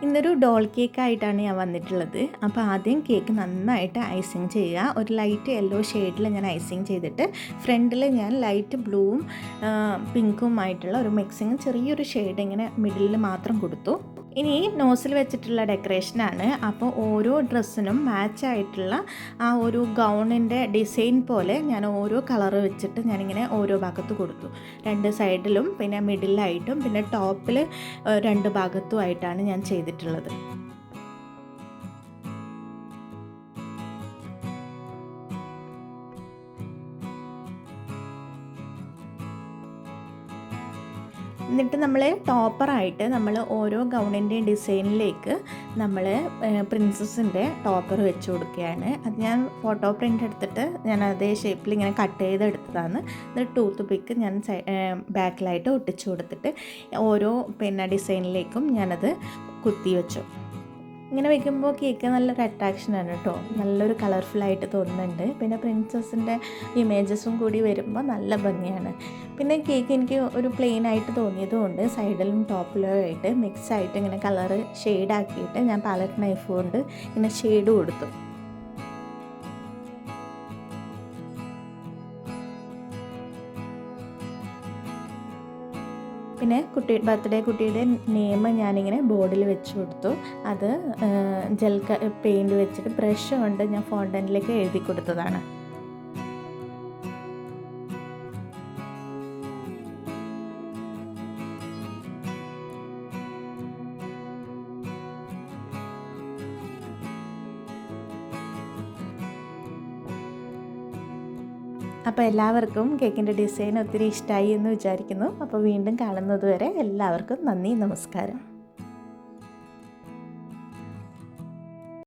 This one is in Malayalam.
ഇന്നൊരു ഡോൾ കേക്കായിട്ടാണ് ഞാൻ വന്നിട്ടുള്ളത്. അപ്പോൾ ആദ്യം കേക്ക് നന്നായിട്ട് ഐസിങ് ചെയ്യുക. ഒരു ലൈറ്റ് യെല്ലോ ഷെയ്ഡിൽ ഞാൻ ഐസിങ് ചെയ്തിട്ട് ഫ്രണ്ടിൽ ഞാൻ ലൈറ്റ് ബ്ലൂവും പിങ്കുമായിട്ടുള്ള ഒരു മിക്സിങ് ചെറിയൊരു ഷെയ്ഡ് ഇങ്ങനെ മിഡിലിൽ മാത്രം കൊടുത്തു. ഇനി നോസിൽ വെച്ചിട്ടുള്ള ഡെക്കറേഷനാണ്. അപ്പോൾ ഓരോ ഡ്രസ്സിനും മാച്ചായിട്ടുള്ള ആ ഒരു ഗൗണിൻ്റെ ഡിസൈൻ പോലെ ഞാൻ ഓരോ കളറ് വെച്ചിട്ട് ഞാനിങ്ങനെ ഓരോ ഭാഗത്ത് കൊടുത്തു. 2 സൈഡിലും പിന്നെ മിഡിലായിട്ടും പിന്നെ ടോപ്പിൽ 2 ഭാഗത്തുമായിട്ടാണ് ഞാൻ ചെയ്തിട്ടുള്ളത്. എന്നിട്ട് നമ്മൾ ടോപ്പറായിട്ട് നമ്മൾ ഓരോ ഗൗണിൻ്റെയും ഡിസൈനിലേക്ക് നമ്മൾ പ്രിൻസസിൻ്റെ ടോപ്പർ വെച്ച് കൊടുക്കുകയാണ്. അത് ഞാൻ ഫോട്ടോ പ്രിൻ്റ് എടുത്തിട്ട് ഞാൻ അതേ ഷേപ്പിൽ ഇങ്ങനെ കട്ട് ചെയ്തെടുത്തതാണ്. എന്നിട്ട് ടൂത്ത് പിക്ക് ഞാൻ ബാക്കിലായിട്ട് ഒട്ടിച്ചു കൊടുത്തിട്ട് ഓരോ ഡിസൈനിലേക്കും ഞാനത് കുത്തി വെച്ചു. ഇങ്ങനെ വയ്ക്കുമ്പോൾ കേക്ക് നല്ലൊരു അട്രാക്ഷനാണ് കേട്ടോ. നല്ലൊരു കളർഫുള്ളായിട്ട് തോന്നുന്നുണ്ട്. പിന്നെ പ്രിൻസസിൻ്റെ ഇമേജസും കൂടി വരുമ്പോൾ നല്ല ഭംഗിയാണ്. പിന്നെ കേക്ക് എനിക്ക് ഒരു പ്ലെയിൻ ആയിട്ട് തോന്നിയതുകൊണ്ട് സൈഡിലും ടോപ്പിലും ആയിട്ട് മിക്സായിട്ട് ഇങ്ങനെ കളറ് ഷെയ്ഡാക്കിയിട്ട് ഞാൻ പാലറ്റ് നൈഫ് കൊണ്ട് ഇങ്ങനെ ഷെയ്ഡ് കൊടുത്തു. പിന്നെ ബർത്ത്ഡേ കുട്ടിയുടെ നെയിം ഞാനിങ്ങനെ ബോർഡിൽ വെച്ച് കൊടുത്തു. അത് ജെൽ പെയിൻറ് വെച്ചിട്ട് ബ്രഷ് കൊണ്ട് ഞാൻ ഫോണ്ടനിലേക്ക് എഴുതി കൊടുത്തതാണ്. അപ്പോൾ എല്ലാവർക്കും കേക്കിൻ്റെ ഡിസൈൻ ഒത്തിരി ഇഷ്ടമായി എന്ന് വിചാരിക്കുന്നു. അപ്പോൾ വീണ്ടും കാണുന്നത് വരെ എല്ലാവർക്കും നന്ദി, നമസ്കാരം.